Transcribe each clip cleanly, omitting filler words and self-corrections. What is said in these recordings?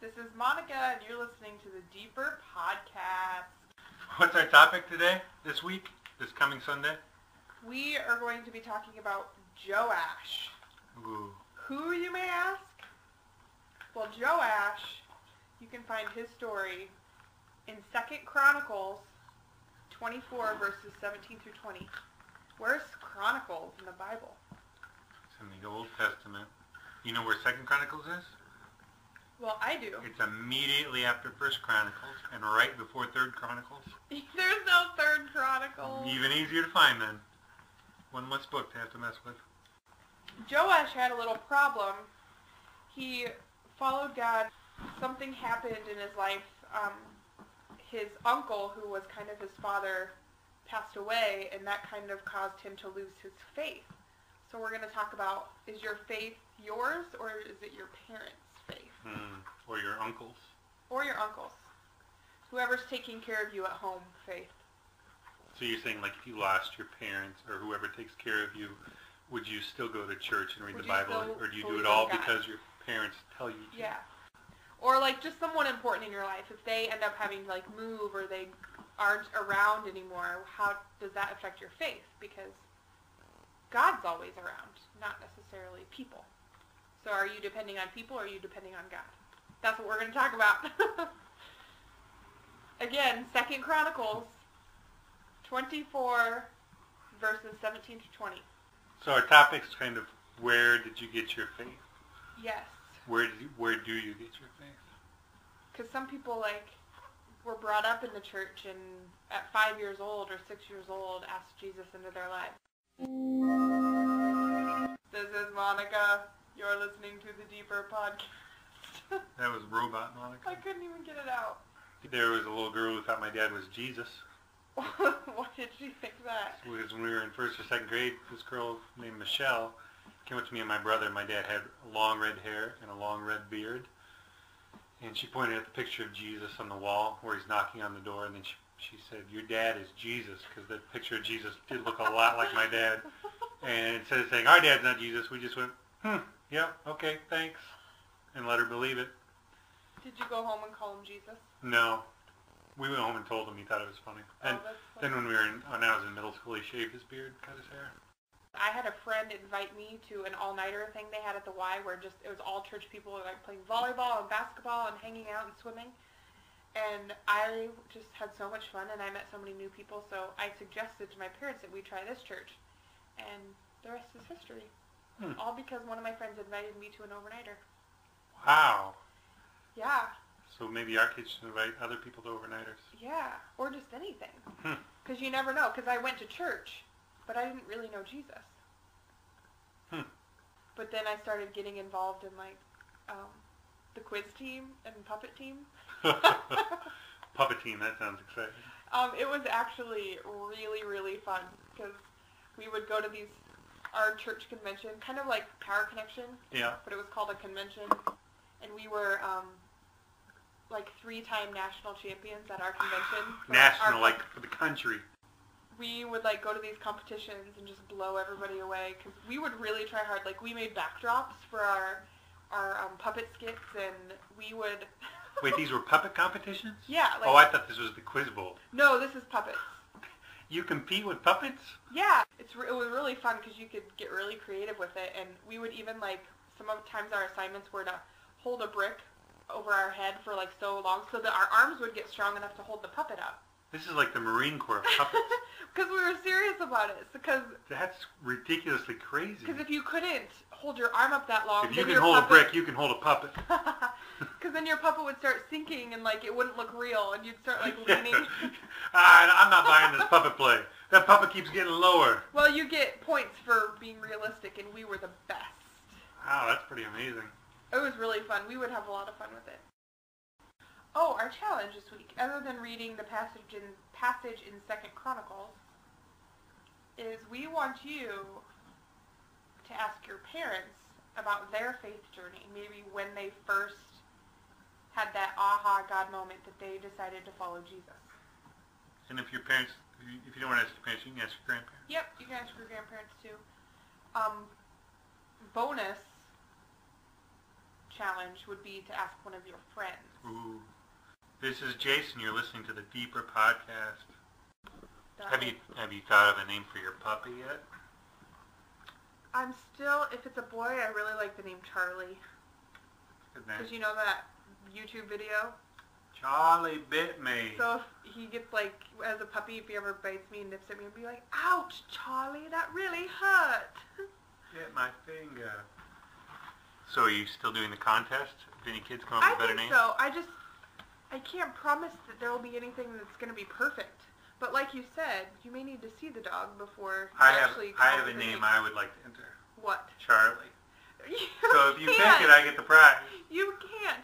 This is Monica, and you're listening to the DeeperCast. What's our topic today, this week, this coming Sunday? We are going to be talking about Joash. Ooh. Who, you may ask? Well, Joash, you can find his story in 2 Chronicles 24, verses 17 through 20. Where's Chronicles in the Bible? It's in the Old Testament. You know where 2 Chronicles is? Well, I do. It's immediately after 1 Chronicles and right before 3 Chronicles. There's no 3 Chronicles. Even easier to find then. One less book to have to mess with. Joash had a little problem. He followed God. Something happened in his life. His uncle, who was kind of his father, passed away, and that kind of caused him to lose his faith. So we're going to talk about, is your faith yours, or is it your parents' faith? Or your uncle's. Or your uncle's. Whoever's taking care of you at home, faith. So you're saying, like, if you lost your parents or whoever takes care of you, would you still go to church and read the Bible, or do you do it all because your parents tell you to? Yeah. Or, like, just someone important in your life. If they end up having to, like, move or they aren't around anymore, how does that affect your faith? Because God's always around, not necessarily people. So are you depending on people, or are you depending on God? That's what we're going to talk about. Again, 2 Chronicles 24, verses 17 to 20. So our topic's kind of, where did you get your faith? Yes. Where do you get your faith? Because some people, like, were brought up in the church and at 5 years old or 6 years old asked Jesus into their life. This is Monica. You're listening to the Deeper Podcast. That was Robot Monica. I couldn't even get it out. There was a little girl who thought my dad was Jesus. Why did she think that? Because when we were in 1st or 2nd grade, this girl named Michelle came up to me and my brother. My dad had long red hair and a long red beard. And she pointed at the picture of Jesus on the wall where he's knocking on the door. And then she said, "Your dad is Jesus," because the picture of Jesus did look a lot like my dad. And instead of saying, "Our dad's not Jesus," we just went, yeah, okay, thanks, and let her believe it. Did you go home and call him Jesus? No. We went home and told him. He thought it was funny. And then when I was in middle school, he shaved his beard, cut his hair. I had a friend invite me to an all-nighter thing they had at the Y where it was all church people like playing volleyball and basketball and hanging out and swimming. And I just had so much fun, and I met so many new people, so I suggested to my parents that we try this church. And the rest is history. All because one of my friends invited me to an overnighter. Wow. Yeah. So maybe our kids should invite other people to overnighters. Yeah, or just anything. Because you never know. Because I went to church, but I didn't really know Jesus. But then I started getting involved in, like, the quiz team and puppet team. Puppet team, that sounds exciting. It was actually really, really fun. Because we would go to our church convention, kind of like Power Connection. Yeah. But it was called a convention. And we were, like 3-time national champions at our convention. National, like for the country. We would like go to these competitions and just blow everybody away because we would really try hard. Like we made backdrops for our puppet skits, and we would. Wait, these were puppet competitions? Yeah. Like, I thought this was the Quiz Bowl. No, this is puppets. You compete with puppets? Yeah, it was really fun because you could get really creative with it, and we would even like sometimes our assignments were to hold a brick over our head for like so long so that our arms would get strong enough to hold the puppet up. This is like the Marine Corps of puppets. Because we were serious about it. That's ridiculously crazy. Because if you couldn't hold your arm up that long, if you can hold a brick, you can hold a puppet. Because then your puppet would start sinking and like it wouldn't look real, and you'd start like leaning. I'm not buying this puppet play. That puppet keeps getting lower. Well, you get points for being realistic, and we were the best. Wow, that's pretty amazing. It was really fun. We would have a lot of fun with it. Oh, our challenge this week, other than reading the passage in 2 Chronicles, is we want you to ask your parents about their faith journey, maybe when they first had that aha God moment that they decided to follow Jesus. And if you don't want to ask your parents, you can ask your grandparents. Yep, you can ask your grandparents too. Bonus challenge would be to ask one of your friends. Ooh. This is Jason. You're listening to the DeeperCast. Have you thought of a name for your puppy yet? I'm still, if it's a boy, I really like the name Charlie. Good name. Because you know that YouTube video? Charlie bit me. So if he gets like, as a puppy, if he ever bites me and nips at me, I'd be like, ouch, Charlie, that really hurt. Get my finger. So are you still doing the contest? If any kids come up with a better name? I think so. I can't promise that there will be anything that's going to be perfect. But like you said, you may need to see the dog before you actually I have a name I would like to enter. What? Charlie. You So if you pick can't. it, I get the prize. You can't.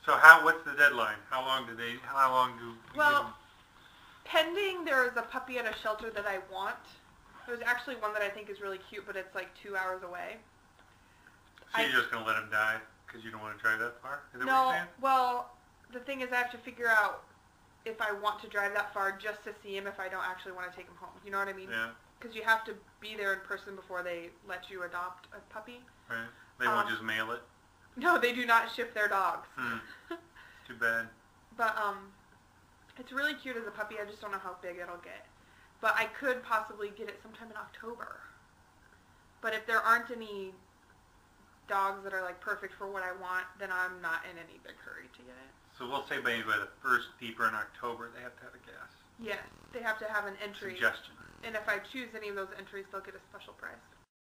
So what's the deadline? How long do you Well, pending there is a puppy at a shelter that I want. There's actually one that I think is really cute, but it's like 2 hours away. So you're just going to let him die because you don't want to drive that far? Is that what No, you're saying? well, the thing is I have to figure out if I want to drive that far just to see him if I don't actually want to take him home. You know what I mean? Yeah. Because you have to be there in person before they let you adopt a puppy. Right. They won't just mail it? No, they do not ship their dogs. Too bad. But, it's really cute as a puppy. I just don't know how big it'll get. But I could possibly get it sometime in October. But if there aren't any dogs that are like perfect for what I want, then I'm not in any big hurry to get it. So we'll say by the first Deeper in October, they have to have a guess. Yes, they have to have an entry. Suggestion. And if I choose any of those entries, they'll get a special prize.